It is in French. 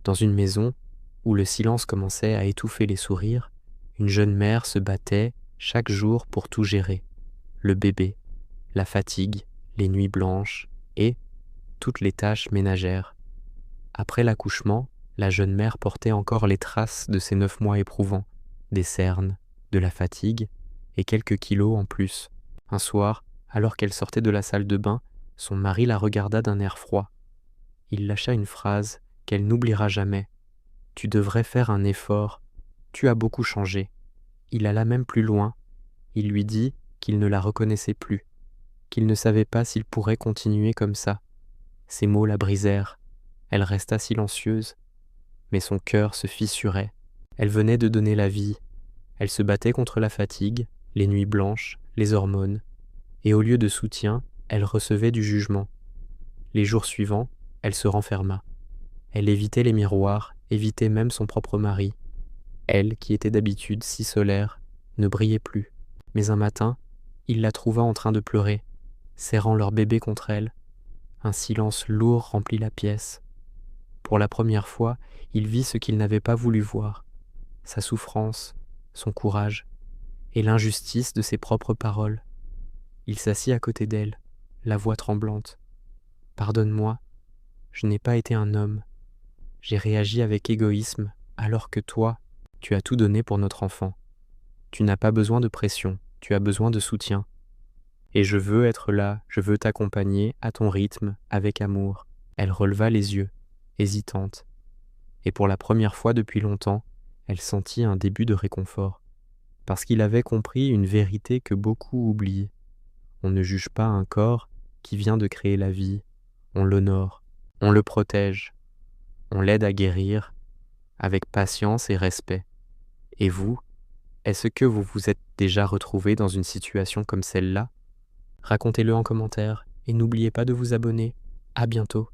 Dans une maison où le silence commençait à étouffer les sourires, une jeune mère se battait chaque jour pour tout gérer. Le bébé, la fatigue, les nuits blanches et toutes les tâches ménagères. Après l'accouchement, la jeune mère portait encore les traces de ces 9 mois éprouvants, des cernes, de la fatigue et quelques kilos en plus. Un soir, alors qu'elle sortait de la salle de bain, son mari la regarda d'un air froid. Il lâcha une phrase qu'elle n'oubliera jamais. Tu devrais faire un effort. Tu as beaucoup changé. Il alla même plus loin. Il lui dit qu'il ne la reconnaissait plus, qu'il ne savait pas s'il pourrait continuer comme ça. Ces mots la brisèrent. Elle resta silencieuse, mais son cœur se fissurait. Elle venait de donner la vie. Elle se battait contre la fatigue, les nuits blanches, les hormones, et au lieu de soutien, elle recevait du jugement. Les jours suivants, elle se renferma. Elle évitait les miroirs, évitait même son propre mari. Elle, qui était d'habitude si solaire, ne brillait plus. Mais un matin, il la trouva en train de pleurer, serrant leur bébé contre elle. Un silence lourd remplit la pièce. Pour la première fois, il vit ce qu'il n'avait pas voulu voir, sa souffrance, son courage, et l'injustice de ses propres paroles. Il s'assit à côté d'elle, la voix tremblante. « Pardonne-moi, je n'ai pas été un homme. J'ai réagi avec égoïsme, alors que toi, tu as tout donné pour notre enfant. Tu n'as pas besoin de pression, tu as besoin de soutien. Et je veux être là, je veux t'accompagner à ton rythme, avec amour. » Elle releva les yeux, hésitante. Et pour la première fois depuis longtemps, elle sentit un début de réconfort. Parce qu'il avait compris une vérité que beaucoup oublient. On ne juge pas un corps qui vient de créer la vie. On l'honore, on le protège, on l'aide à guérir avec patience et respect. Et vous, est-ce que vous vous êtes déjà retrouvé dans une situation comme celle-là ? Racontez-le en commentaire et n'oubliez pas de vous abonner. À bientôt.